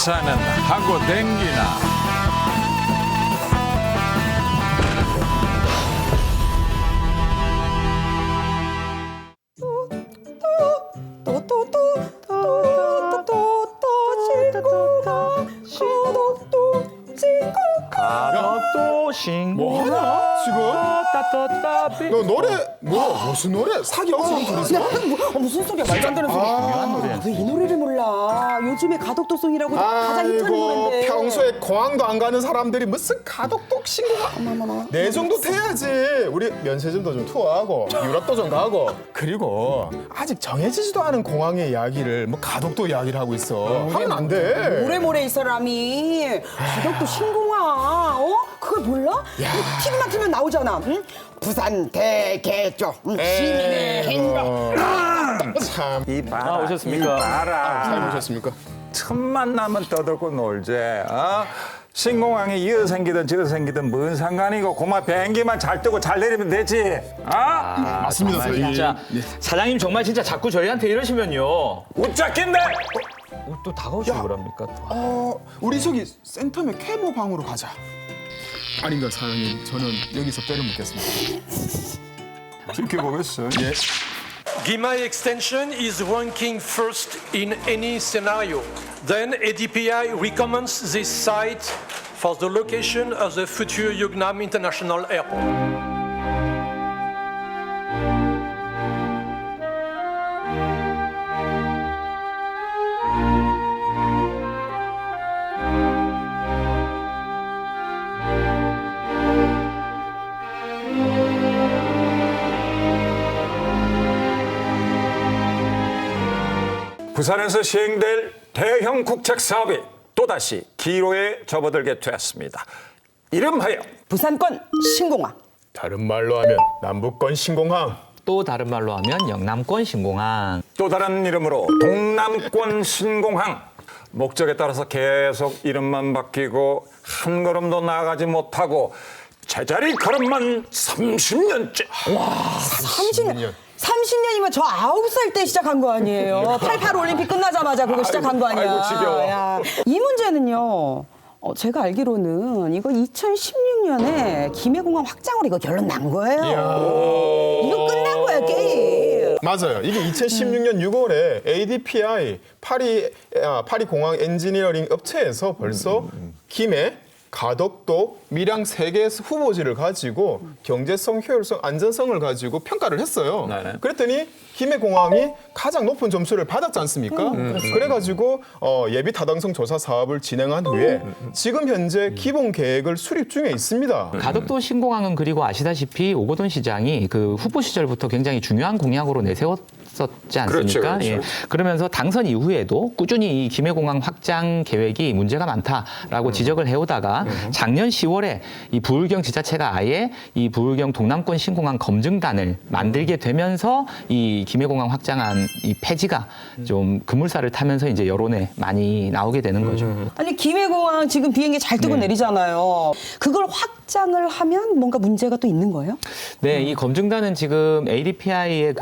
부산은 하고 댕기나. 가덕도 싱. 뭐 하냐 지금? 너 노래 무슨 노래? 사겨 지금 둘이서? 무슨 소리야? 말도 안 되는 소리. 왜 이 노래를 몰라? 요즘에 가덕도송이라고 가장 히트하는 아이고 노래인데. 평소에 공항도 안 가는 사람들이 무슨 가덕도 신고가 내 정도 돼야지. 우리 면세점도 좀 투어하고 유럽도 좀 가고. 그리고 아직 정해지지도 않은 공항의 이야기를 뭐 가덕도 이야기를 하고 있어. 하면 안 돼. 모래모래 이 사람이 가덕도 신공항. 그걸 몰라? TV만 틀면 나오잖아. 응? 부산 대개조 시민의 행복. 참. 아, 오셨습니까? 잘 보셨습니까? 틈만 나면 떠들고 놀재. 신공항이 이어 생기든 저어 생기든 뭔 상관이고 고마 비행기만 잘 뜨고 잘 내리면 되지. 맞습니다. 정말 진짜 사장님 정말 진짜 자꾸 저희한테 이러시면요. 웃자낀데. 또 다가오시고 그럽니까? 또. 우리 저기 센텀의 캐모 방으로 가자. 아닌가 사장님. 저는 여기서 때려 묻겠습니다. 지켜보겠어. 예. Gimai extension is ranking first in any scenario. Then ADPI recommends this site for the location of the future Yugnam International Airport. 부산에서 시행될 대형 국책 사업이 또다시 기로에 접어들게 되었습니다. 이름하여 부산권 신공항. 다른 말로 하면 남북권 신공항. 또 다른 말로 하면 영남권 신공항. 또 다른 이름으로 동남권 신공항. 목적에 따라서 계속 이름만 바뀌고 한 걸음도 나아가지 못하고 제자리 걸음만 30년째. 30년. 30년이면 저 9살 때 시작한 거 아니에요? 88 올림픽 끝나자마자 그거 시작한 거 아니야? 아이고, 지겨워. 야, 이 문제는요. 제가 알기로는 이거 2016년에 김해공항 확장으로 이거 결론 난 거예요. 이거 끝난 거야 게임. 맞아요. 이게 2016년 6월에 ADPI 파리 공항 엔지니어링 업체에서 벌써 김해, 가덕도, 밀양 3개 후보지를 가지고 경제성, 효율성, 안전성을 가지고 평가를 했어요. 네네. 그랬더니 김해공항이 가장 높은 점수를 받았지 않습니까? 그래가지고 예비 타당성 조사 사업을 진행한 후에 지금 현재 기본 계획을 수립 중에 있습니다. 가덕도 신공항은 그리고 아시다시피 오거돈 시장이 그 후보 시절부터 굉장히 중요한 공약으로 내세웠었지 않습니까? 그렇죠. 예. 그러면서 당선 이후에도 꾸준히 이 김해공항 확장 계획이 문제가 많다라고 지적을 해오다가 작년 10월에 이 부울경 지자체가 아예 이 부울경 동남권 신공항 검증단을 만들게 되면서 이 김해공항 확장안 이 폐지가 좀 급물살을 타면서 이제 여론에 많이 나오게 되는 거죠. 아니 김해공항 지금 비행기 잘 뜨고 내리잖아요. 그걸 확장을 하면 뭔가 문제가 또 있는 거예요? 네, 이 검증단은 지금 ADPI의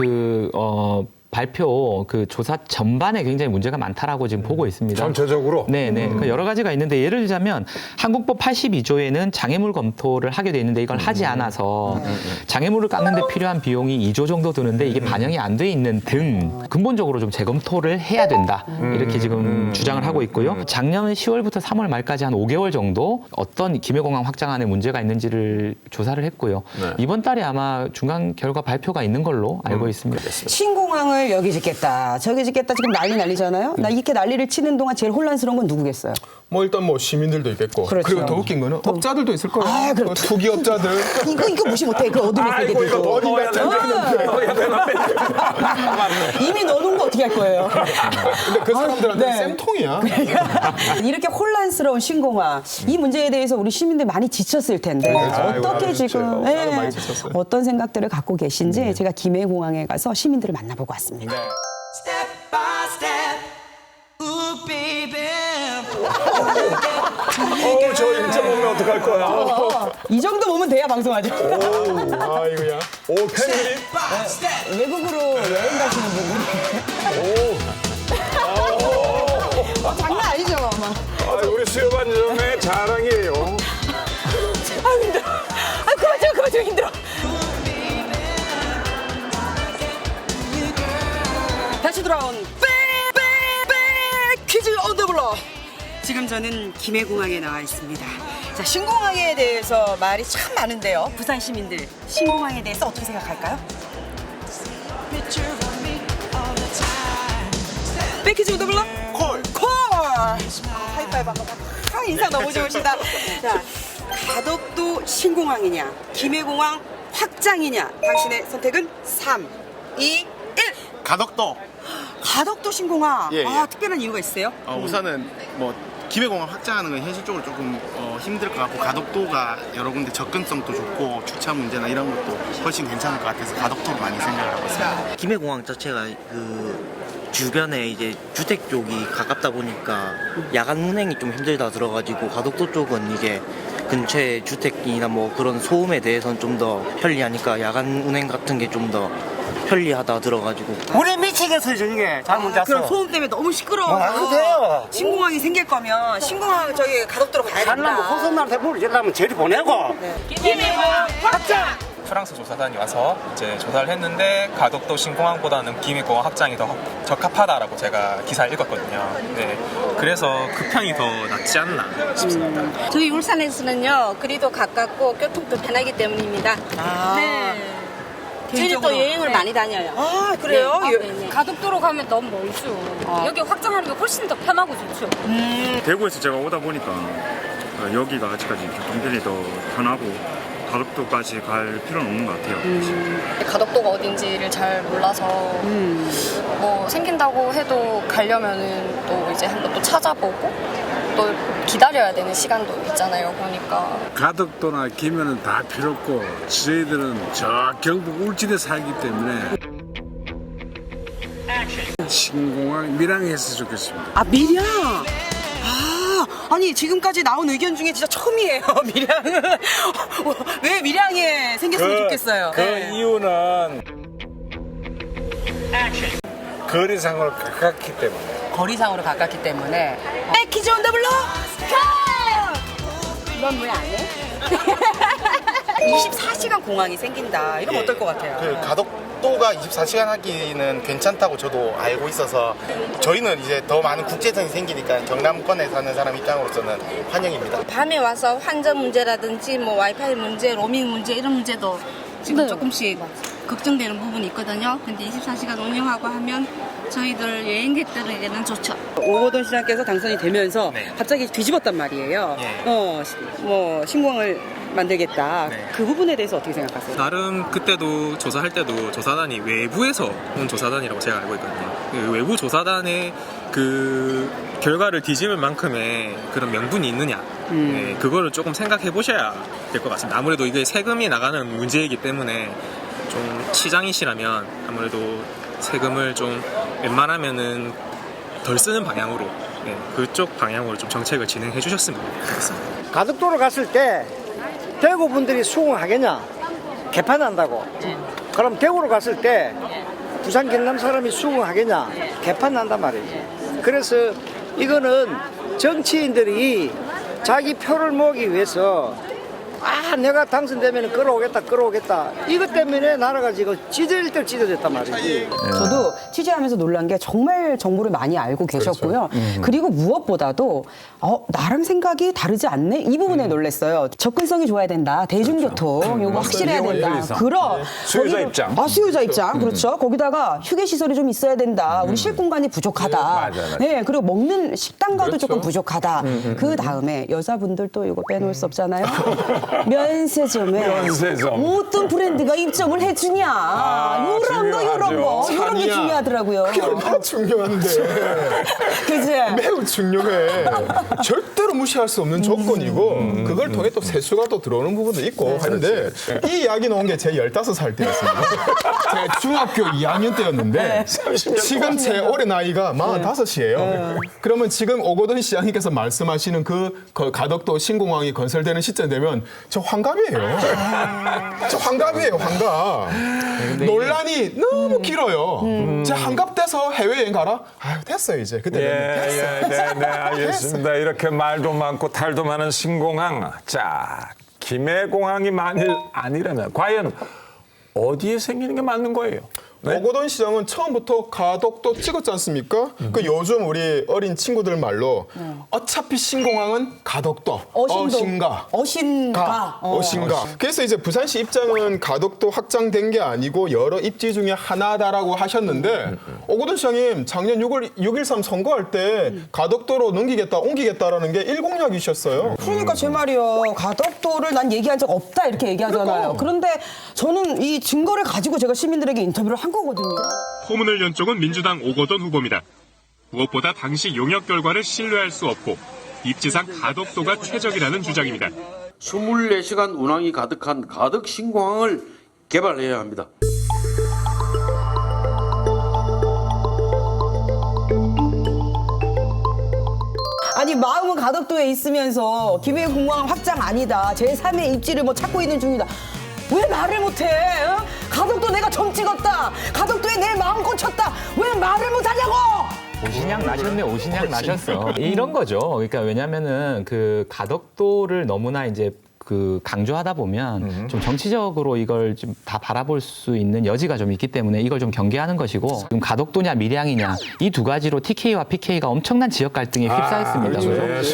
발표 그 조사 전반에 굉장히 문제가 많다라고 지금 보고 있습니다. 전체적으로. 네. 그러니까 여러 가지가 있는데 예를 들자면 한국법 82조에는 장애물 검토를 하게 돼 있는데 이걸 하지 않아서 장애물을 깎는 데 필요한 비용이 2조 정도 드는데 이게 반영이 안 돼 있는 등 근본적으로 좀 재검토를 해야 된다. 이렇게 지금 주장을 하고 있고요. 작년 10월부터 3월 말까지 한 5개월 정도 어떤 김해공항 확장안에 문제가 있는지를 조사를 했고요. 이번 달에 아마 중간 결과 발표가 있는 걸로 알고 있습니다. 신공항을 여기 짓겠다, 저기 짓겠다 지금 난리잖아요. 나 이렇게 난리를 치는 동안 제일 혼란스러운 건 누구겠어요? 뭐 일단 뭐 시민들도 있겠고 그렇죠. 그리고 더 웃긴 거는 업자들도 있을 거예요. 아, 그 그럼 투기업자들. 이거 무시 못해. 그 어둠의 아이고 이거 세계들도. 어디가 이미 넣어놓은 거 어떻게 할 거예요? 근데 그 사람들한테 네. 쌤통이야. 이렇게 혼란스러운 신공항 이 문제에 대해서 우리 시민들 많이 지쳤을 텐데 아이고, 어떻게 아이고, 지금 지쳐요. 나도 많이 지쳤어요. 어떤 생각들을 갖고 계신지 제가 김해공항에 가서 시민들을 만나보고 왔습니다. Step by step, ooh baby. 저 일자 보면 어떡할 거야. 이 정도 보면 돼야 방송하죠. 아이고야. 오 팬들이. By step. 외국으로 여행 가시는 분들 장난 아니죠, 막. 우리 수요반점의 자랑이에요. 힘들어. 그만 좀 힘들어. 다시 돌아온 퀴즈 온 더 블럭. 지금 저는 김해공항에 나와 있습니다. 자, 신공항에 대해서 말이 참 많은데요. 부산 시민들, 신공항에 대해서 어떻게 생각할까요? 퀴즈 온 더 블럭? 콜! 하이파이브 한번 인사 너무 좋으시다. 자, 가덕도 신공항이냐, 김해공항 확장이냐, 당신의 선택은 3, 2, 1. 가덕도. 가덕도 신공항. 예, 예. 특별한 이유가 있어요? 우선은 뭐 김해공항 확장하는 건 현실적으로 조금 힘들 것 같고 가덕도가 여러 군데 접근성도 좋고 주차 문제나 이런 것도 훨씬 괜찮을 것 같아서 가덕도로 많이 생각을 하고 있습니다. 김해공항 자체가 주변에 이제 주택 쪽이 가깝다 보니까 야간 운행이 좀 힘들다 들어가지고 가덕도 쪽은 이제 근처에 주택이나 뭐 그런 소음에 대해서는 좀 더 편리하니까 야간 운행 같은 게 좀 더 편리하다 들어가지고. 우리 미치겠어요 이게 잘못 잤어. 그럼 소음 때문에 너무 시끄러워서 안 돼요. 신공항이 생길 거면 신공항 저기 가덕도로 가야 산나무 된다. 호선나한테 물을 주려면 저리 보내고. 김해공항 확장. 프랑스 조사단이 와서 이제 조사를 했는데 가덕도 신공항보다는 김해공항 확장이 더 적합하다라고 제가 기사를 읽었거든요. 네, 그래서 그 편이 더 낫지 않나 싶습니다. 저희 울산에서는요, 그리도 가깝고 교통도 편하기 때문입니다. 네. 저희는 또 개인적으로. 여행을 많이 다녀요. 아, 그래요? 네. 네. 가덕도로 가면 너무 멀죠. 여기 확장하는 게 훨씬 더 편하고 좋죠. 대구에서 제가 오다 보니까 여기가 아직까지 교통편이 더 편하고 가덕도까지 갈 필요는 없는 것 같아요. 가덕도가 어딘지를 잘 몰라서 뭐 생긴다고 해도 가려면은 또 이제 한번 또 찾아보고 또 기다려야 되는 시간도 있잖아요. 그러니까 가덕도나 김해는 다 필요 없고 저희들은 저 경북 울진에 살기 때문에 신공항 밀양에 했으면 좋겠습니다. 아, 밀양. 아니 지금까지 나온 의견 중에 진짜 처음이에요. 밀양은 왜 밀양에 생겼으면 좋겠어요. 그 이유는 거리상으로 가깝기 때문에. 거리상으로 가깝기 때문에. 퀴즈 온 더 블럭. 넌 왜 안 해? 24시간 공항이 생긴다. 이러면 어떨 것 같아요? 그 가덕도가 24시간 하기는 괜찮다고 저도 알고 있어서 저희는 이제 더 많은 국제선이 생기니까 경남권에 사는 사람 입장으로서는 환영입니다. 밤에 와서 환전 문제라든지 뭐 와이파이 문제, 로밍 문제 이런 문제도 지금 조금씩 걱정되는 부분이 있거든요. 근데 24시간 운영하고 하면 저희들 여행객들에게는 좋죠. 오거돈 시장께서 당선이 되면서 갑자기 뒤집었단 말이에요. 뭐 신공항을 만들겠다. 그 부분에 대해서 어떻게 생각하세요? 나름 그때도 조사할 때도 조사단이 외부에서 온 조사단이라고 제가 알고 있거든요. 그 외부 조사단의 그 결과를 뒤집을 만큼의 그런 명분이 있느냐, 네, 그거를 조금 생각해 보셔야 될 것 같습니다. 아무래도 이게 세금이 나가는 문제이기 때문에 좀 시장이시라면 아무래도 세금을 좀 웬만하면은 덜 쓰는 방향으로, 네, 그쪽 방향으로 좀 정책을 진행해 주셨으면 좋겠습니다. 가덕도로 갔을 때 대구 분들이 수긍하겠냐? 개판난다고. 그럼 대구로 갔을 때 부산 경남 사람이 수긍하겠냐? 개판난단 말이지. 그래서 이거는 정치인들이 자기 표를 모으기 위해서 내가 당선되면 끌어오겠다. 이것 때문에 나라가 지금 찢어졌단 말이지. 저도 취재하면서 놀란 게 정말 정보를 많이 알고 계셨고요. 그리고 무엇보다도 나랑 생각이 다르지 않네? 이 부분에 놀랐어요. 접근성이 좋아야 된다. 대중교통 요거 확실해야 된다. 그럼 수요자 입장. 수요자 입장. 그렇죠. 거기다가 휴게 시설이 좀 있어야 된다. 우리 쉴 공간이 부족하다. 맞아요. 네, 그리고 먹는 식당가도 조금 부족하다. 그 다음에 여자분들도 이거 빼놓을 수 없잖아요. 면세점에 면세점. 어떤 브랜드가 입점을 해주냐. 요런 게 중요하더라고요. 얼마나 중요한데. 그치? 매우 중요해. 절대로 무시할 수 없는 조건이고 그걸 통해 또 세수가 또 들어오는 부분도 있고 하는데 이 이야기 나온 게 제 15살 때였습니다. 제가 중학교 2학년 때였는데 지금 제 올해 나이가 45이에요. 그러면 지금 오거돈 시장님께서 말씀하시는 그 가덕도 신공항이 건설되는 시점 되면 저 환갑이에요. 저 환갑이에요, 환갑. 논란이 너무 길어요. 제 환갑 돼서 해외여행 가라? 아유, 됐어요, 이제. 그때 네, 알겠습니다. 이렇게 말도 많고 탈도 많은 신공항. 자, 김해공항이 만일 아니라면 과연 어디에 생기는 게 맞는 거예요? 오거돈 시장은 처음부터 가덕도 찍었지 않습니까? 그 요즘 우리 어린 친구들 말로 어차피 신공항은 가덕도, 어신가. 그래서 이제 부산시 입장은 가덕도 확장된 게 아니고 여러 입지 중에 하나다라고 하셨는데 오거돈 시장님 작년 6.13 선거할 때 가덕도로 옮기겠다라는 게 일공약이셨어요. 그러니까 제 말이요. 가덕도를 난 얘기한 적 없다 이렇게 얘기하잖아요. 그런데 저는 이 증거를 가지고 제가 시민들에게 인터뷰를 한 거거든요. 포문을 연 쪽은 민주당 오거돈 후보입니다. 무엇보다 당시 용역 결과를 신뢰할 수 없고 입지상 가덕도가 최적이라는 주장입니다. 24시간 운항이 가득한 가덕 신공항을 개발해야 합니다. 아니 마음은 가덕도에 있으면서 김해공항 확장 아니다. 제3의 입지를 뭐 찾고 있는 중이다. 왜 말을 못해? 어? 가덕도 내가 점 찍었다. 가덕도에 내 마음 꽂혔다. 왜 말을 못하냐고? 오신양 나셨네, 오신양 나셨어. 이런 거죠. 그러니까 왜냐면은 그 가덕도를 너무나 이제 그 강조하다 보면 좀 정치적으로 이걸 좀 다 바라볼 수 있는 여지가 좀 있기 때문에 이걸 좀 경계하는 것이고 지금 가덕도냐 밀양이냐 이 두 가지로 TK와 PK가 엄청난 지역 갈등에 휩싸였습니다.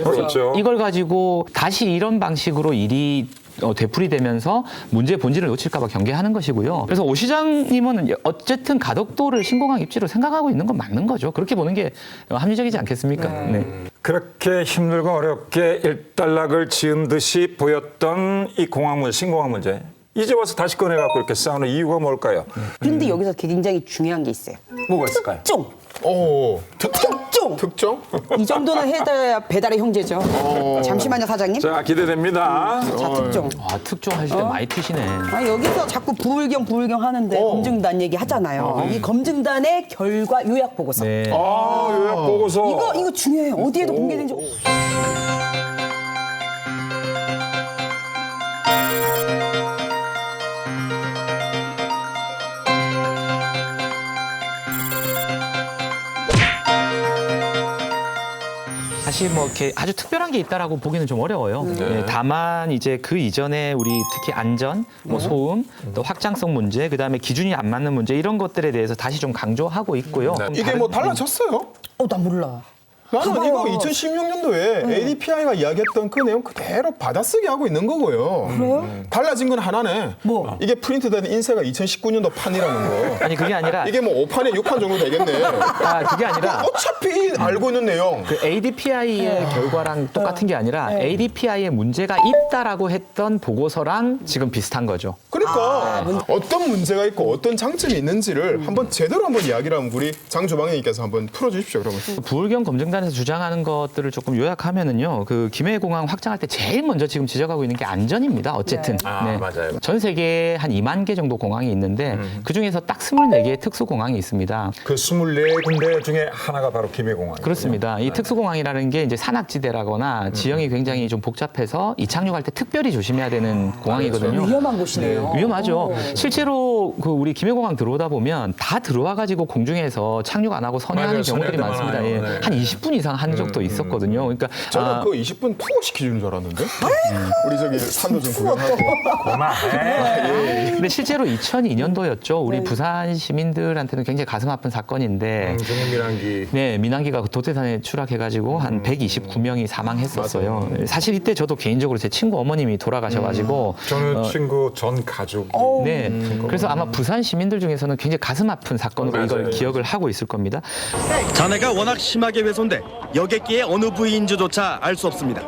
그렇죠. 이걸 가지고 다시 이런 방식으로 일이 되풀이되면서 문제의 본질을 놓칠까 봐 경계하는 것이고요. 그래서 오 시장님은 어쨌든 가덕도를 신공항 입지로 생각하고 있는 건 맞는 거죠. 그렇게 보는 게 합리적이지 않겠습니까? 네. 그렇게 힘들고 어렵게 일단락을 지은 듯이 보였던 이 신공항 문제. 이제 와서 다시 꺼내갖고 이렇게 싸우는 이유가 뭘까요? 그런데 여기서 굉장히 중요한 게 있어요. 뭐가 있을까요? 특종. 특종? 이 정도는 해야 배달의 형제죠. 잠시만요, 사장님. 자, 기대됩니다. 자, 특종. 특종 하실 때 많이 트시네. 여기서 자꾸 부울경 하는데 검증단 얘기 하잖아요. 이 검증단의 결과 요약 보고서. 네. 요약 보고서. 이거 중요해요. 어디에도 공개된 적 사실 뭐 이렇게 아주 특별한 게 있다라고 보기는 좀 어려워요. 네, 다만 이제 그 이전에 우리 특히 안전, 뭐 소음, 또 확장성 문제, 그다음에 기준이 안 맞는 문제 이런 것들에 대해서 다시 좀 강조하고 있고요. 이게 뭐 달라졌어요? 나 몰라. 나는 이거 2016년도에 ADPI가 이야기했던 그 내용 그대로 받아쓰기 하고 있는 거고요. 그래요? 달라진 건 하나네. 뭐? 이게 프린트된 인쇄가 2019년도 판이라는 거. 아니 그게 아니라 이게 뭐 5판에 6판 정도 되겠네. 그게 아니라 어차피 알고 있는 내용. 그 ADPI의 결과랑 똑같은 게 아니라 ADPI에 문제가 있다라고 했던 보고서랑 지금 비슷한 거죠. 그러니까 어떤 문제가 있고 어떤 장점이 있는지를 한번 제대로 한번 이야기를 하면 우리 장 주방장님께서 한번 풀어주십시오. 그러면. 부울경 검증단에서 주장하는 것들을 조금 요약하면은요, 그 김해공항 확장할 때 제일 먼저 지금 지적하고 있는 게 안전입니다. 어쨌든 네. 맞아요. 전 세계에 한 2만 개 정도 공항이 있는데 그 중에서 딱 24개의 특수 공항이 있습니다. 그 24군데 중에 하나가 바로 김해공항. 그렇습니다. 이 특수공항이라는 게 이제 산악지대라거나 지형이 굉장히 좀 복잡해서 이착륙할 때 특별히 조심해야 되는 공항이거든요. 위험한 곳이네요. 위험하죠. 실제로 그 우리 김해공항 들어오다 보면 다 들어와 가지고 공중에서 착륙 안 하고 선회하는 경우들이 많습니다. 예. 한 20분 이상 한 적도 있었거든요. 그러니까 저는 그 20분 투어시키는 줄 알았는데. 우리 저기 산도 좀 구경하고. 근데 실제로 2002년도였죠. 우리 부산 시민들한테는 굉장히 가슴 아픈 사건인데. 민항기. 네, 민항기가 도태산에 추락해가지고 한 129명이 사망했었어요. 맞아요. 사실 이때 저도 개인적으로 제 친구 어머님이 돌아가셔가지고. 저는 친구 전 가족. 네, 그래서 아마 부산 시민들 중에서는 굉장히 가슴 아픈 사건으로 이걸 기억을 하고 있을 겁니다. 잔해가 워낙 심하게 훼손돼 여객기의 어느 부위인지조차 알 수 없습니다.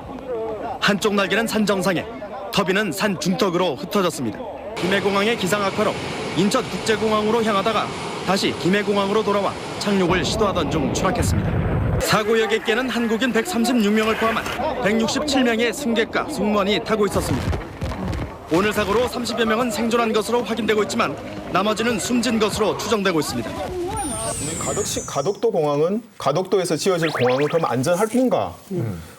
한쪽 날개는 산 정상에, 터비는 산 중턱으로 흩어졌습니다. 김해공항의 기상 악화로 인천국제공항으로 향하다가 다시 김해공항으로 돌아와 착륙을 시도하던 중 추락했습니다. 사고 여객기에는 한국인 136명을 포함한 167명의 승객과 승무원이 타고 있었습니다. 오늘 사고로 30여 명은 생존한 것으로 확인되고 있지만 나머지는 숨진 것으로 추정되고 있습니다. 가덕도 공항은 가덕도에서 지어질 공항은 그럼 안전할 건가?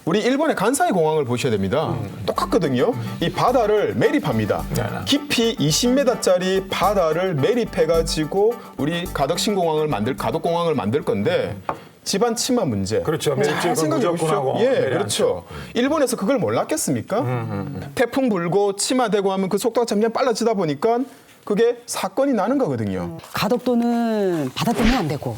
우리 일본의 간사이 공항을 보셔야 됩니다. 똑같거든요. 이 바다를 매립합니다. 깊이 20m짜리 바다를 매립해가지고 우리 가덕공항을 만들 건데 집안 침하 문제. 그렇죠. 잘 매립지역은 생각해 무조건 하고 보십시오. 예, 내려앉죠. 그렇죠. 일본에서 그걸 몰랐겠습니까? 태풍 불고 침하되고 하면 그 속도가 점점 빨라지다 보니까 그게 사건이 나는 거거든요. 가덕도는 바다 때문에 안 되고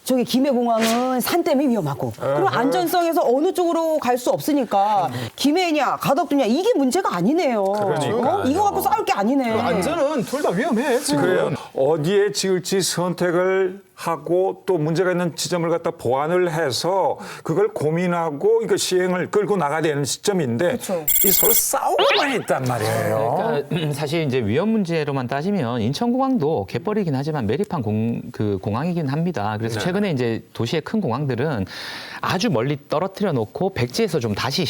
저기 김해공항은 산 때문에 위험하고 그럼 안전성에서 어느 쪽으로 갈 수 없으니까 김해냐 가덕도냐 이게 문제가 아니네요. 그러니까요. 이거 갖고 싸울 게 아니네. 안전은 둘 다 위험해 지금. 그래요. 어디에 지을지 선택을 하고 또 문제가 있는 지점을 갖다 보완을 해서 그걸 고민하고 이거 시행을 끌고 나가야 되는 시점인데 이 서로 싸우고만 있단 말이에요. 그러니까 사실 이제 위험 문제로만 따지면 인천공항도 갯벌이긴 하지만 매립한 공항이긴 합니다. 그래서 네. 최근에 이제 도시의 큰 공항들은 아주 멀리 떨어뜨려 놓고 백지에서 좀 다시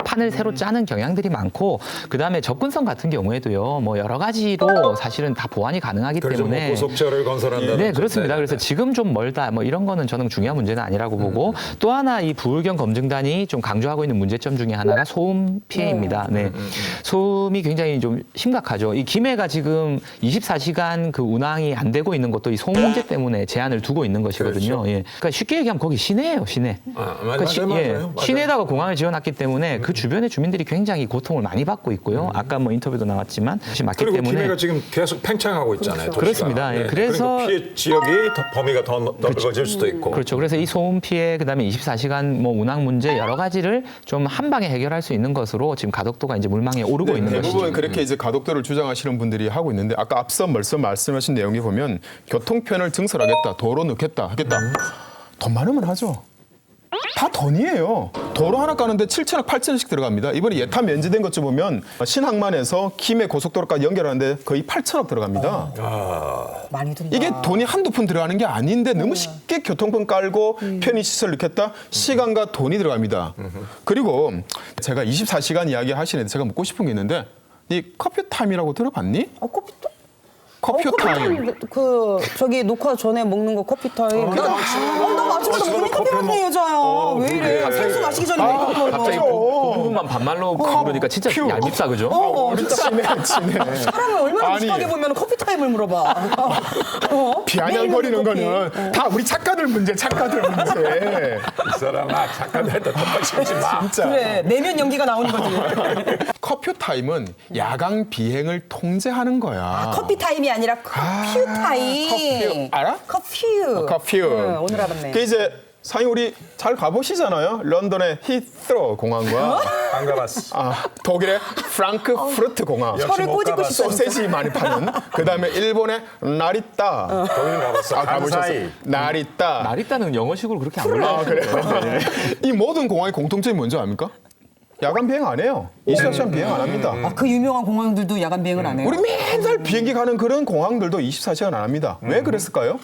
판을 새로 짜는 경향들이 많고 그다음에 접근성 같은 경우에도요. 뭐 여러 가지로 사실은 다 보완이 가능하기 그렇죠. 때문에 뭐 고속철을 건설한다든지. 네, 그렇습니다. 네, 그래서 지금 좀 멀다 뭐 이런 거는 저는 중요한 문제는 아니라고 보고 또 하나 이 부울경 검증단이 좀 강조하고 있는 문제점 중에 하나가 소음 피해입니다. 네. 소음이 굉장히 좀 심각하죠. 이 김해가 지금 24시간 그 운항이 안 되고 있는 것도 이 소음 문제 때문에 제한을 두고 있는 것이거든요. 그렇죠. 예. 그러니까 쉽게 얘기하면 거기 시내예요, 시내. 그러니까 맞아요. 시내에다가 공항을 지어놨기 때문에 그 주변의 주민들이 굉장히 고통을 많이 받고 있고요. 아까 뭐 인터뷰도 나왔지만 맞기 그리고 때문에 김해가 지금 계속 팽창하고 있잖아요. 도시가. 그렇습니다. 예. 네. 그래서 그러니까 피해 지역이 범위가 더 넓어질 수도 있고. 그렇죠. 그래서 이 소음 피해 그다음에 24시간 뭐 운항 문제 여러 가지를 좀 한 방에 해결할 수 있는 것으로 지금 가덕도가 이제 물망에 오르고 있는 것이죠. 대부분 그렇게 이제 가덕도를 주장하시는 분들이 하고 있는데 아까 앞서 말씀하신 내용에 보면 교통편을 증설하겠다, 도로 넣겠다 하겠다. 돈 많으면 하죠. 다 돈이에요. 도로 하나 까는데 7천억, 8천억씩 들어갑니다. 이번에 예타 면제된 것 좀 보면 신항만에서 김해 고속도로까지 연결하는데 거의 8천억 들어갑니다. 많이 든다. 이게 돈이 한두 푼 들어가는 게 아닌데 너무 쉽게 교통편 깔고 편의시설 넣겠다? 시간과 돈이 들어갑니다. 그리고 제가 24시간 이야기 하시는데 제가 묻고 싶은 게 있는데 이 커피 타임이라고 들어봤니? 커피 타임. 그 저기 녹화 전에 먹는 거 커피 타임. 나 아침부터 먹는 커피 마시는 여자야. 왜 이래? 생수 마시기 전에 갑자기 그 부분만 반말로 부르니까 진짜 얄밉다 그죠? 친해. 사람을 얼마나 무식하게 보면 커피 타임을 물어봐. 비아냥거리는 거는 다 우리 작가들 문제. 이 사람아 작가들한테 똑같이 마. 진짜. 그래 내면 연기가 나오는 거지. 커피 타임은 야간 비행을 통제하는 거야. 커피 타임이 아니라 커피 타임. 커피 알아? 커퓨. 커퓨. 오늘 알았네. 그 이제 사장님 우리 잘 가보시잖아요. 런던의 히스로 공항과 안 가봤어. 독일의 프랑크푸르트 공항. 혀를 꼬집고 싶어. 소세지 많이 파는. 그다음에 일본의 나리타. 거기는 가봤어. 가보셨어요? 나리타. 나리따는 영어식으로 그렇게 안 불러요. 그래요? 이 모든 공항의 공통점이 뭔지 압니까? 야간 비행 안 해요. 24시간 비행 안 합니다. 그 유명한 공항들도 야간 비행을 안 해요? 우리 맨날 비행기 가는 그런 공항들도 24시간 안 합니다. 왜 그랬을까요?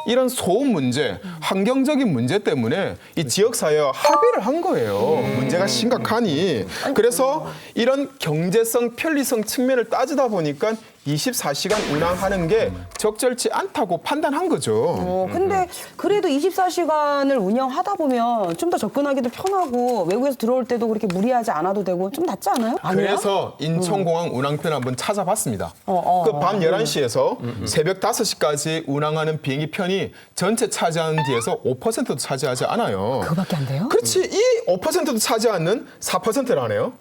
이런 소음 문제, 환경적인 문제 때문에 이 지역사회와 합의를 한 거예요. 문제가 심각하니. 그래서 이런 경제성, 편리성 측면을 따지다 보니까 24시간 운항하는 게 적절치 않다고 판단한 거죠. 근데 그래도 24시간을 운영하다 보면 좀 더 접근하기도 편하고 외국에서 들어올 때도 그렇게 무리하지 않아도 되고 좀 낫지 않아요? 아니에요? 그래서 인천공항 운항편 한번 찾아봤습니다. 그 밤 11시에서 새벽 5시까지 운항하는 비행기 편이 전체 차지하는 뒤에서 5%도 차지하지 않아요. 그거밖에 안 돼요? 그렇지. 이 5%도 차지 않는 4%를 하네요.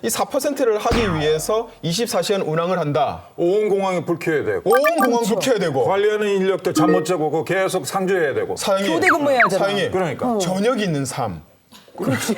이 4%를 하기 위해서 24시간 운항을 한다. 온 공항이 불켜야 되고. 온 공항 불켜야 되고. 관리하는 인력들 잠 못 자고 그거 계속 상주해야 되고. 교대 근무해야잖아. 사장님. 그러니까. 저녁이 있는 삶. 그렇지.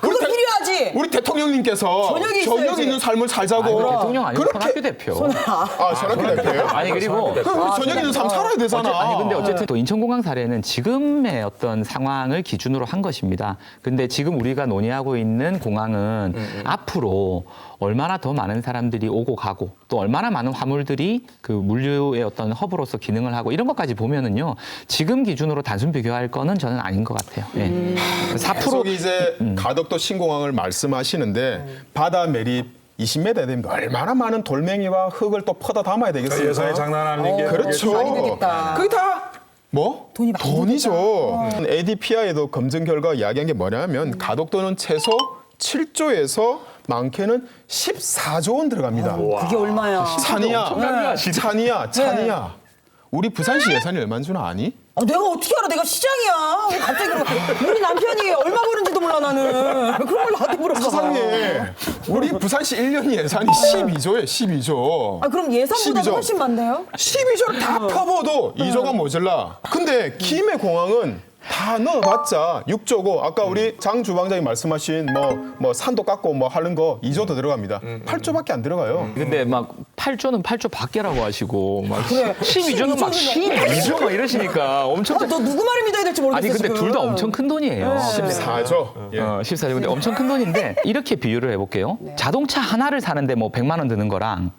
그거 필요하지. 우리 대통령님께서 저녁이 있어야지. 저녁 있는 삶을 살자고. 대통령 아니고 손학규 대표. 손학규 대표예요? 아니 그리고 그럼 저녁 있는 삶 살아야 되잖아. 아니 근데 어쨌든 또 인천공항 사례는 지금의 어떤 상황을 기준으로 한 것입니다. 근데 지금 우리가 논의하고 있는 공항은 앞으로 얼마나 더 많은 사람들이 오고 가고 또 얼마나 많은 화물들이 그 물류의 어떤 허브로서 기능을 하고 이런 것까지 보면은요 지금 기준으로 단순 비교할 거는 저는 아닌 것 같아요. 예. 4% 계속 이제 가덕도 신공항을 말씀하시는데 바다 매립 20m 되면 얼마나 많은 돌멩이와 흙을 또 퍼다 담아야 되겠습니까? 예산이 장난 아닌 게 그렇죠. 많이 되겠다. 그게 다 뭐? 돈이 많이 돈이죠. ADPI에도 검증 결과 이야기한 게 뭐냐면 가덕도는 최소 7조에서 많게는 14조 원 들어갑니다. 그게 얼마야? 찬이야. 우리 부산시 예산이 얼마인 줄 아니? 내가 어떻게 알아? 내가 시장이야. 왜 갑자기 우리 남편이 얼마 버는지도 몰라 나는. 왜 그런 걸 나한테 물어봐. 세상에. 우리 부산시 1년 예산이 12조예요. 12조. 그럼 예산보다 12조. 훨씬 많네요? 12조를 다 펴봐도 2조가 모자라. 근데 김해공항은 다 넣어봤자 6조고 아까 우리 장 주방장이 말씀하신 뭐 산도 깎고 뭐 하는 거 2조 더 들어갑니다. 8조밖에 안 들어가요. 근데 막 8조는 8조 밖에라고 하시고 막 그래. 12조는 막 12조 막 이러시니까 엄청 너 누구 말을 믿어야 될지 모르겠어. 아니 근데 지금. 둘 다 엄청 큰 돈이에요. 14조. 14조. 근데 엄청 큰 돈인데 이렇게 비유를 해볼게요. 자동차 하나를 사는데 뭐 100만 원 드는 거랑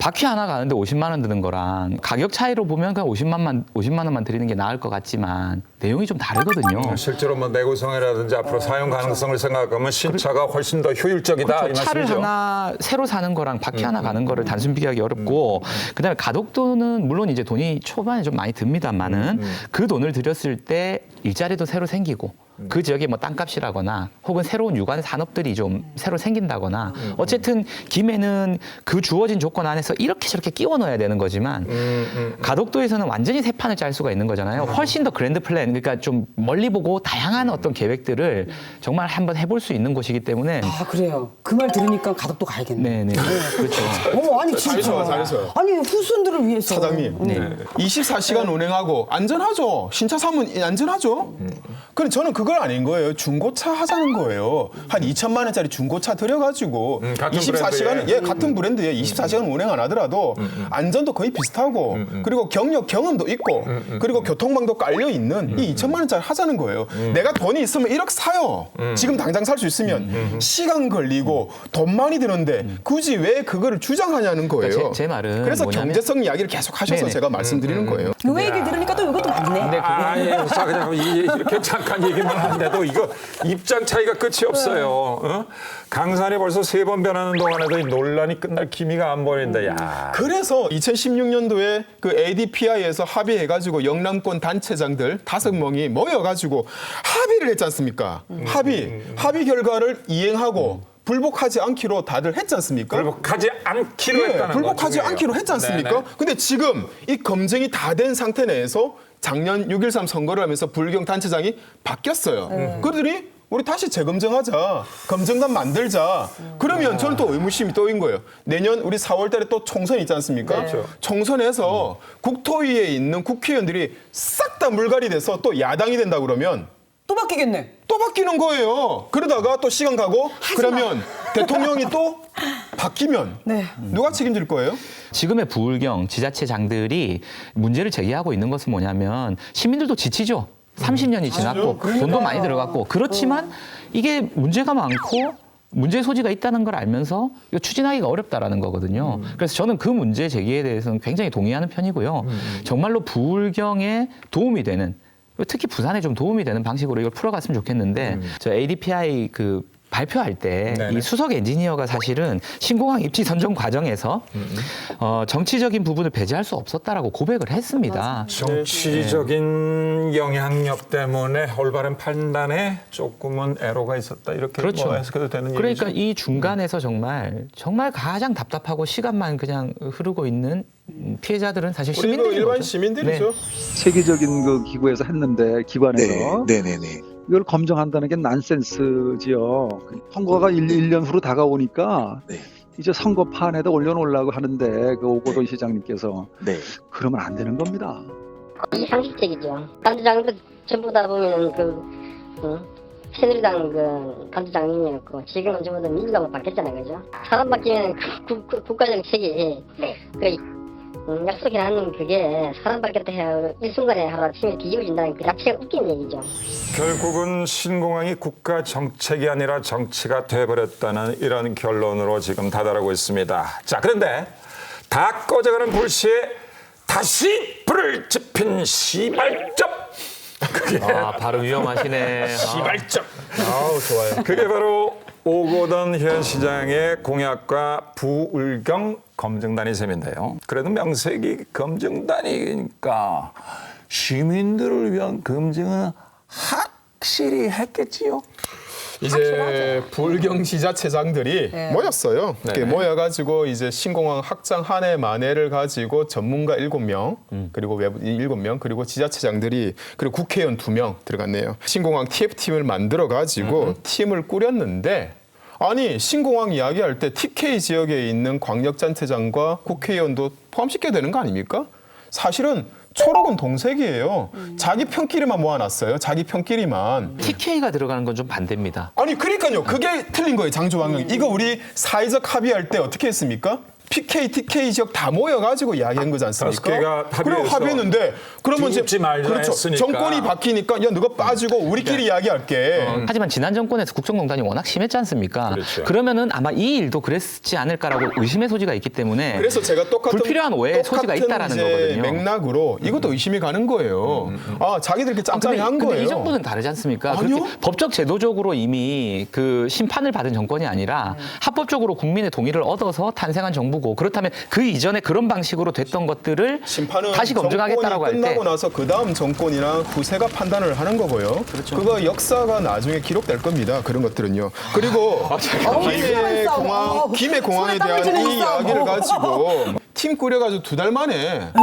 바퀴 하나 가는데 50만 원 드는 거랑 가격 차이로 보면 그냥 50만 원만 드리는 게 나을 것 같지만 내용이 좀 다르거든요. 실제로 뭐 내구성이라든지 앞으로 사용 가능성을 생각하면 신차가 훨씬 더 효율적이다 이 그렇죠. 차를 말씀이죠. 하나 새로 사는 거랑 바퀴 하나 가는 거를 단순 비교하기 어렵고 그다음에 가덕도는 물론 이제 돈이 초반에 좀 많이 듭니다만은 그 돈을 들였을 때 일자리도 새로 생기고 그 지역에 뭐 땅값이라거나 혹은 새로운 유관 산업들이 좀 새로 생긴다거나 어쨌든 김해는 그 주어진 조건 안에서 이렇게 저렇게 끼워 넣어야 되는 거지만 가덕도에서는 완전히 새 판을 짤 수가 있는 거잖아요. 훨씬 더 그랜드 플랜 그러니까 좀 멀리 보고 다양한 어떤 계획들을 정말 한번 해볼 수 있는 곳이기 때문에 그래요. 그 말 들으니까 가덕도 가야겠네. 네네 그렇죠. 아니 진짜. 잘했어요. 아니 후손들을 위해서. 사장님, 24시간 운행하고 안전하죠. 신차 사면 안전하죠. 근데 저는 그걸 아닌 거예요. 중고차 하자는 거예요. 한 2천만 원짜리 중고차 들여가지고 같은 24시간 브랜드에. 같은 브랜드에 24시간 운행 안 하더라도 안전도 거의 비슷하고 그리고 경험도 있고 그리고 교통망도 깔려 있는 이 2천만 원짜리 하자는 거예요. 내가 돈이 있으면 1억 사요. 지금 당장 살 수 있으면 시간 걸리고 돈 많이 드는데 굳이 왜 그거를 주장하냐는 거예요. 그러니까 제 말은 그래서 뭐냐면- 경제성 이야기를 계속 하셔서 네네. 제가 말씀드리는 거예요. 요 얘기 들으니까 또 이것도 맞네. 자 그냥 이렇게 잠깐 얘기만 하는데도 이거 입장 차이가 끝이 없어요. 어? 강산이 벌써 3번 변하는 동안에도 이 논란이 끝날 기미가 안 보이는데 야. 그래서 2016년도에 그 ADPI에서 합의해가지고 영남권 단체장들 5명이 모여가지고 합의를 했지 않습니까? 합의 결과를 이행하고 불복하지 않기로 다들 했지 않습니까? 불복하지 않기로 했다는 불복하지 거 않기로 했지 않습니까? 네네. 근데 지금 이 검증이 다 된 상태 내에서 작년 6.13 선거를 하면서 불경 단체장이 바뀌었어요. 그들이 우리 다시 재검증하자. 검증단 만들자. 그러면 저는 또 의무심이 떠인 거예요. 내년 우리 4월 달에 또 총선 있지 않습니까? 그렇죠. 총선에서 국토위에 있는 국회의원들이 싹 다 물갈이 돼서 또 야당이 된다 그러면 또 바뀌겠네. 또 바뀌는 거예요. 그러다가 또 시간 가고 그러면 대통령이 또 바뀌면 누가 책임질 거예요? 지금의 부울경 지자체장들이 문제를 제기하고 있는 것은 뭐냐면 시민들도 지치죠. 30년이 지났고 돈도 많이 들어갔고 그렇지만 이게 문제가 많고 문제 소지가 있다는 걸 알면서 이거 추진하기가 어렵다라는 거거든요. 그래서 저는 그 문제 제기에 대해서는 굉장히 동의하는 편이고요. 정말로 부울경에 도움이 되는 특히 부산에 좀 도움이 되는 방식으로 이걸 풀어갔으면 좋겠는데 저 ADPI 그 발표할 때 이 수석 엔지니어가 사실은 신공항 입지 선정 과정에서 정치적인 부분을 배제할 수 없었다라고 고백을 했습니다. 정치적인 영향력 때문에 올바른 판단에 조금은 애로가 있었다 이렇게 그렇죠. 뭐 해석해도 되는 그러니까 얘기죠. 이 중간에서 정말 가장 답답하고 시간만 그냥 흐르고 있는 피해자들은 사실 우리 시민들인 일반 거죠. 시민들이죠. 세계적인 그 기구에서 했는데 기관에서 이걸 검증한다는 게 난센스지요. 선거가 1년 후로 다가오니까 이제 선거판에다 올려놓으려고 하는데 그 오고돈 시장님께서 그러면 안 되는 겁니다. 상식적이죠. 간부장도 전부 다 보면 새누리당 그 간부장님이었고 지금은 전부 다 민주당으로 바뀌었잖아요, 그죠? 사람 바뀌면 국가적 책이 약속이라는 그게 사람 바뀌었다 해야 일순간에 하루아침에 뒤집어진다는 그 자체가 웃긴 얘기죠. 결국은 신공항이 국가 정책이 아니라 정치가 돼버렸다는 이런 결론으로 지금 다다르고 있습니다. 자, 그런데 다 꺼져가는 불씨에 다시 불을 지핀 시발점. 그게 발음 위험하시네. 시발점. 아우 좋아요. 그게 바로 오거돈 현 시장의 공약과 부울경 검증단이 셈인데요. 그래도 명색이 검증단이니까 시민들을 위한 검증은 확실히 했겠지요. 이제 불경 지자체장들이 모였어요. 이렇게 모여가지고 이제 신공항 확장 한 해 만해를 가지고 전문가 7명 그리고 외부 7명 그리고 지자체장들이 그리고 국회의원 2명 들어갔네요. 신공항 TF팀을 만들어가지고 팀을 꾸렸는데 아니 신공항 이야기할 때 TK 지역에 있는 광역단체장과 국회의원도 포함시켜야 되는 거 아닙니까? 사실은 초록은 동색이에요. 자기 편끼리만 모아놨어요. 자기 편끼리만. TK가 들어가는 건 좀 반대입니다. 아니 그러니까요. 그게 틀린 거예요. 장조방향. 이거 우리 사회적 합의할 때 어떻게 했습니까? PK, TK 지역 다 모여가지고 이야기한 거지 않습니까? 그럼 합의했는데 그러면 이제 그렇죠. 정권이 바뀌니까 야 너가 빠지고 우리끼리 이야기할게. 하지만 지난 정권에서 국정농단이 워낙 심했지 않습니까? 그렇죠. 그러면은 아마 이 일도 그랬지 않을까라고 의심의 소지가 있기 때문에 그래서 제가 똑같은 불필요한 오해의 소지가 있다라는 거거든요. 맥락으로 이것도 의심이 가는 거예요. 아 자기들끼리 짬짬이한 거예요. 근데 이 정부는 다르지 않습니까? 아니요. 그렇게 법적 제도적으로 이미 그 심판을 받은 정권이 아니라 합법적으로 국민의 동의를 얻어서 탄생한 정부고 그렇다면 그 이전에 그런 방식으로 됐던 것들을 다시 검증하겠다라고 할 때 끝나고 나서 그 다음 정권이나 후세가 판단을 하는 거고요. 그렇죠. 그거 역사가 나중에 기록될 겁니다. 그런 것들은요. 그리고 김해 공항에 대한 이 이야기를 가지고 팀 꾸려가지고 두 달 만에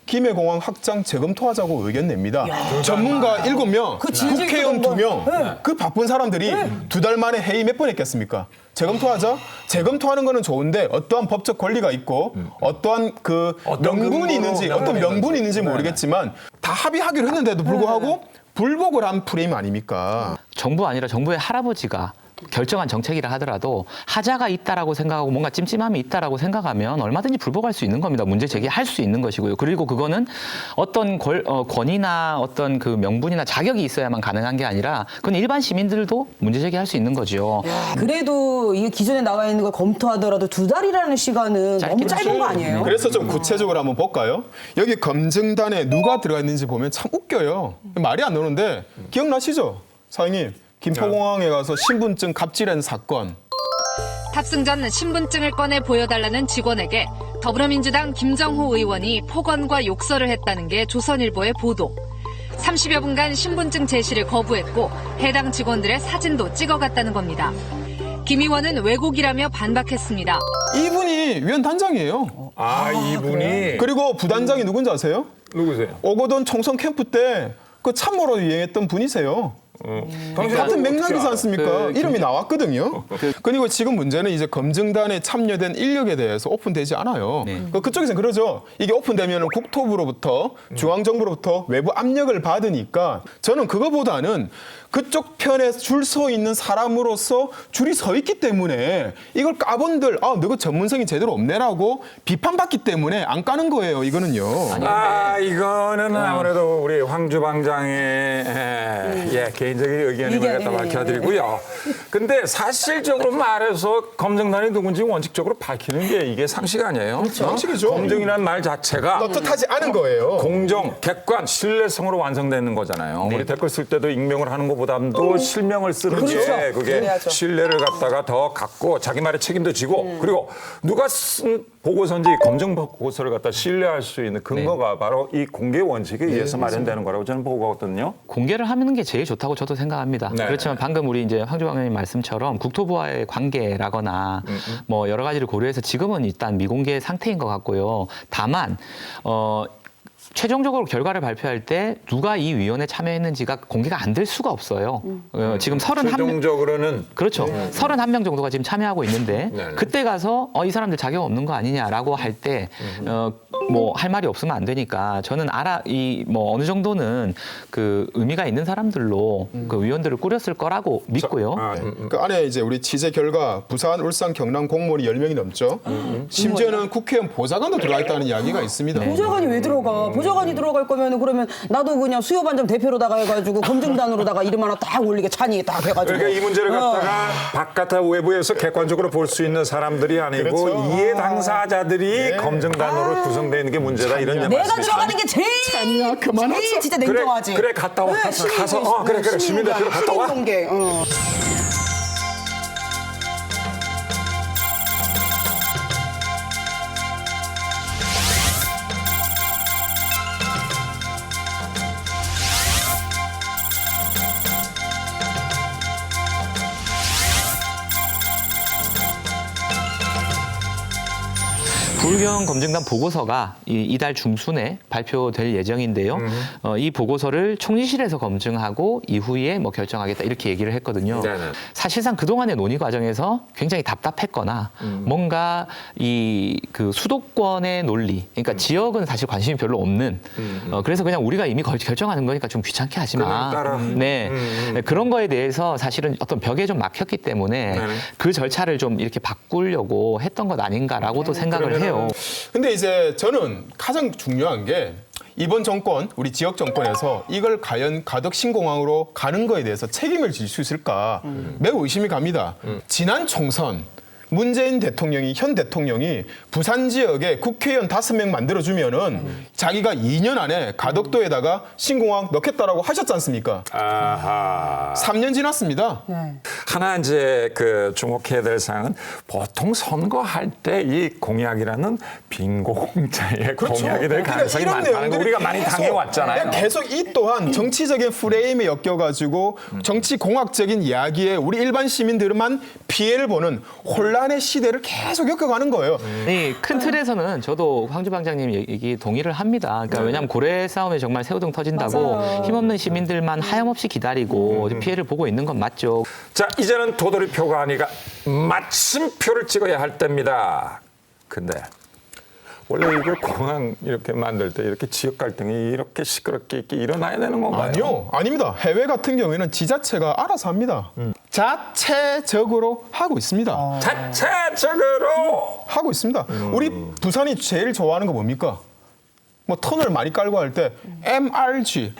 김해공항 확장 재검토하자고 의견 냅니다. 전문가 7명, 국회의원 2명, 그 바쁜 사람들이 두 달 만에 회의 몇 번 했겠습니까? 재검토하자? 재검토하는 거는 좋은데 어떠한 법적 권리가 있고 어떠한 그 명분이 있는지 어떤 명분이 있는지 모르겠지만 다 합의하기로 했는데도 불구하고 불복을 한 프레임 아닙니까? 정부 아니라 정부의 할아버지가 결정한 정책이라 하더라도 하자가 있다라고 생각하고 뭔가 찜찜함이 있다라고 생각하면 얼마든지 불복할 수 있는 겁니다. 문제 제기할 수 있는 것이고요. 그리고 그거는 어떤 권위나 어떤 그 명분이나 자격이 있어야만 가능한 게 아니라 그건 일반 시민들도 문제 제기할 수 있는 거죠. 그래도 이게 기존에 나와 있는 걸 검토하더라도 2달이라는 시간은 너무 짧은 거 아니에요? 그래서 좀 구체적으로 한번 볼까요? 여기 검증단에 누가 들어가 있는지 보면 참 웃겨요. 말이 안 나오는데 기억나시죠? 사장님. 김포공항에 가서 신분증 갑질한 사건. 탑승 전 신분증을 꺼내 보여달라는 직원에게 더불어민주당 김정호 의원이 폭언과 욕설을 했다는 게 조선일보의 보도. 30여 분간 신분증 제시를 거부했고 해당 직원들의 사진도 찍어갔다는 겁니다. 김 의원은 왜곡이라며 반박했습니다. 이분이 위원단장이에요. 아, 이분이? 그리고 부단장이 누군지 아세요? 누구세요? 오거돈 총선 캠프 때 그 참모로 유행했던 분이세요. 같은 맥락이지 않습니까? 이름이 나왔거든요. 그리고 지금 문제는 이제 검증단에 참여된 인력에 대해서 오픈되지 않아요. 그쪽에서는 그러죠. 이게 오픈되면 국토부로부터 중앙정부로부터 외부 압력을 받으니까 저는 그거보다는 그쪽 편에 줄 서 있는 사람으로서 줄이 서 있기 때문에 이걸 까본들 너가 전문성이 제대로 없네라고 비판받기 때문에 안 까는 거예요. 이거는요. 이거는 아무래도 우리 황 주방장의 개인적인 의견임을 갖다 밝혀드리고요. 근데 사실적으로 말해서 검증단이 누군지 원칙적으로 밝히는 게 이게 상식 아니에요? 상식이죠. 검증이라는 말 자체가 떳떳하지 않은 거예요. 공정, 객관, 신뢰성으로 완성되는 거잖아요. 우리 댓글 쓸 때도 익명을 하는 것보다도 실명을 쓰는 게 그게 신뢰를 갖다가 더 갖고 자기 말에 책임도 지고 그리고 누가 쓴 보고서인지 검증 보고서를 갖다 신뢰할 수 있는 근거가 바로 이 공개 원칙에 의해서 마련되는 거라고 저는 보거든요. 공개를 하는 게 제일 좋다고 저도 생각합니다. 그렇지만 방금 우리 이제 황 주방장님 말씀처럼 국토부와의 관계라거나 뭐 여러 가지를 고려해서 지금은 일단 미공개 상태인 것 같고요. 다만 최종적으로 결과를 발표할 때 누가 이 위원회에 참여했는지가 공개가 안 될 수가 없어요. 지금 31명 최종적으로는 그렇죠. 31명 정도가 지금 참여하고 있는데 그때 가서 이 사람들 자격 없는 거 아니냐라고 할 때 뭐 할 말이 없으면 안 되니까 저는 뭐 어느 정도는 그 의미가 있는 사람들로 그 위원들을 꾸렸을 거라고 믿고요. 그 안에 이제 우리 취재 결과 부산, 울산, 경남 공무원이 10명이 넘죠. 심지어는 국회의원 보좌관도 들어가 있다는 이야기가 있습니다. 보좌관이 왜 들어가? 보좌관이 들어갈 거면 그러면 나도 그냥 수요반점 대표로다가 해가지고 검증단으로다가 이름 하나 딱 올리게 찬이 딱 해가지고. 그러니까 이 문제를 갖다가 바깥과 외부에서 객관적으로 볼 수 있는 사람들이 아니고 이해 당사자들이 검증단으로 구성돼 시스템에 있는 게 문제다 이런 내가 말씀이시죠? 들어가는 게 제일 진짜 냉정하지. 그래 갔다 와. 가서 그래 시민대표로 갔다 와. 시민공개. 불경 검증단 보고서가 이달 중순에 발표될 예정인데요. 이 보고서를 총리실에서 검증하고 이후에 뭐 결정하겠다 이렇게 얘기를 했거든요. 네네. 사실상 그동안의 논의 과정에서 굉장히 답답했거나 뭔가 그 수도권의 논리, 그러니까 지역은 사실 관심이 별로 없는 그래서 그냥 우리가 이미 결정하는 거니까 좀 귀찮게 하지 마. 네. 그런 거에 대해서 사실은 어떤 벽에 좀 막혔기 때문에 그 절차를 좀 이렇게 바꾸려고 했던 것 아닌가라고도 생각을 해요. 근데 이제 저는 가장 중요한 게 이번 정권, 우리 지역 정권에서 이걸 과연 가덕 신공항으로 가는 거에 대해서 책임을 질 수 있을까 매우 의심이 갑니다. 지난 총선 문재인 대통령이 현 대통령이 부산 지역에 국회의원 5명 만들어주면은 자기가 2년 안에 가덕도에다가 신공항 넣겠다라고 하셨지 않습니까? 아하. 3년 지났습니다. 하나 이제 그 주목해야 될 사항은 보통 선거할 때 이 공약이라는 빈고 공짜의 공약이 될 가능성이 많다는 거 우리가 많이 당해왔잖아요. 계속 이 또한 정치적인 프레임에 엮여가지고 정치 공학적인 이야기에 우리 일반 시민들만 피해를 보는 혼란의 시대를 계속 엮어가는 거예요. 네, 큰 틀에서는 저도 황 주방장님 얘기 동의를 합니다. 그러니까 왜냐하면 고래 싸움에 정말 새우등 터진다고 맞아요. 힘없는 시민들만 하염없이 기다리고 피해를 보고 있는 건 맞죠. 자, 이제는 도돌이표가 아니라 마침표를 찍어야 할 때입니다. 근데 원래 이게 공항 이렇게 만들 때 이렇게 지역 갈등이 이렇게 시끄럽게 일어나야 되는 건가요? 아니요, 아닙니다. 해외 같은 경우에는 지자체가 알아서 합니다. 자체적으로 하고 있습니다. 자체적으로 하고 있습니다. 우리 부산이 제일 좋아하는 거 뭡니까? 뭐 터널 많이 깔고 할 때 MRG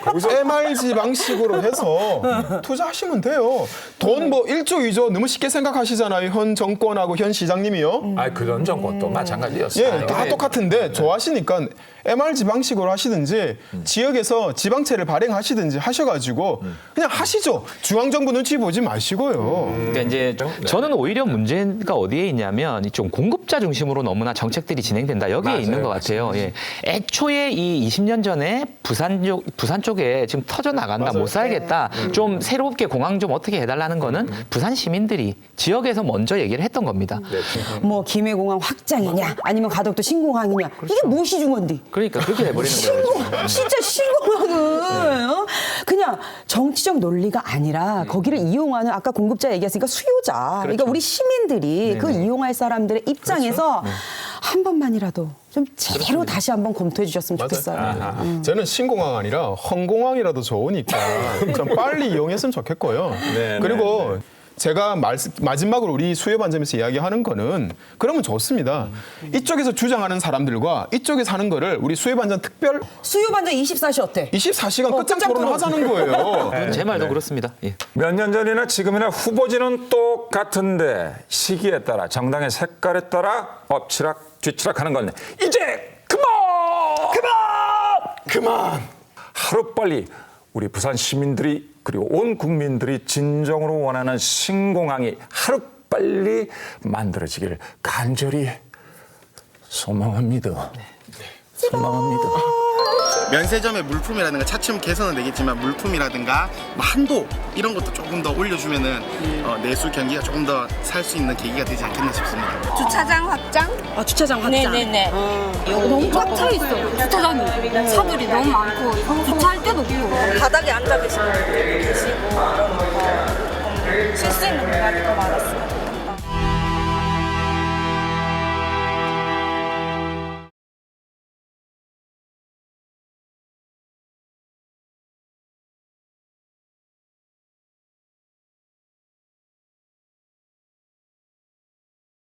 방식으로 해서 투자하시면 돼요. 돈 뭐 1조, 2조 너무 쉽게 생각하시잖아요. 현 정권하고 현 시장님이요. 그 전 정권도 마찬가지였어요. 예, 다 똑같은데 좋아하시니까 MRG 방식으로 하시든지 지역에서 지방채를 발행하시든지 하셔가지고 그냥 하시죠. 중앙정부 눈치 보지 마시고요. 그러니까 이제 저는 오히려 문제가 어디에 있냐면 좀 공급자 중심으로 너무나 정책들이 진행된다. 여기에 맞아요, 있는 것 같아요. 예. 애초에 이 20년 전에 부산 쪽에 지금 터져 나간다, 맞아요. 못 살겠다. 좀 새롭게 공항 좀 어떻게 해달라는 거는 부산 시민들이 지역에서 먼저 얘기를 했던 겁니다. 뭐 김해공항 확장이냐 아니면 가덕도 신공항이냐 이게 무엇이 중요한데? 그러니까 그렇게 돼버리는 거예요. 진짜 신공항은 그냥 정치적 논리가 아니라 거기를 이용하는 아까 공급자 얘기했으니까 수요자. 그러니까 우리 시민들이 그 이용할 사람들의 입장에서 한 번만이라도 좀 제대로 다시 한번 검토해 주셨으면 좋겠어요. 저는 신공항 아니라 헝공항이라도 좋으니까 좀 빨리 이용했으면 좋겠고요. 그리고 제가 마지막으로 우리 수요반점에서 이야기하는 거는 그러면 좋습니다. 이쪽에서 주장하는 사람들과 이쪽에서 하는 거를 우리 수요반점 특별 수요반점 24시 어때? 24시간 끝장 토론을 하자는 거예요. 제 말도 그렇습니다. 예. 몇 년 전이나 지금이나 후보지는 똑같은데 시기에 따라 정당의 색깔에 따라 엎치락 뒤치락하는 건데 이제 그만 하루빨리 우리 부산 시민들이 그리고 온 국민들이 진정으로 원하는 신공항이 하루빨리 만들어지기를 간절히 소망합니다. 소망합니다. 면세점의 물품이라든가 차츰 개선은 되겠지만 물품이라든가 뭐 한도 이런 것도 조금 더 올려주면은 내수 경기가 조금 더 살 수 있는 계기가 되지 않겠나 싶습니다. 주차장 확장? 아 주차장 확장. 네네네. 너무 꽉 차 있어요. 주차장이 차들이 너무 많고 주차할 데도 없고 바닥에 앉아 계시는 분들 계시고 쉴 수 있는 공간이 더 많았어요.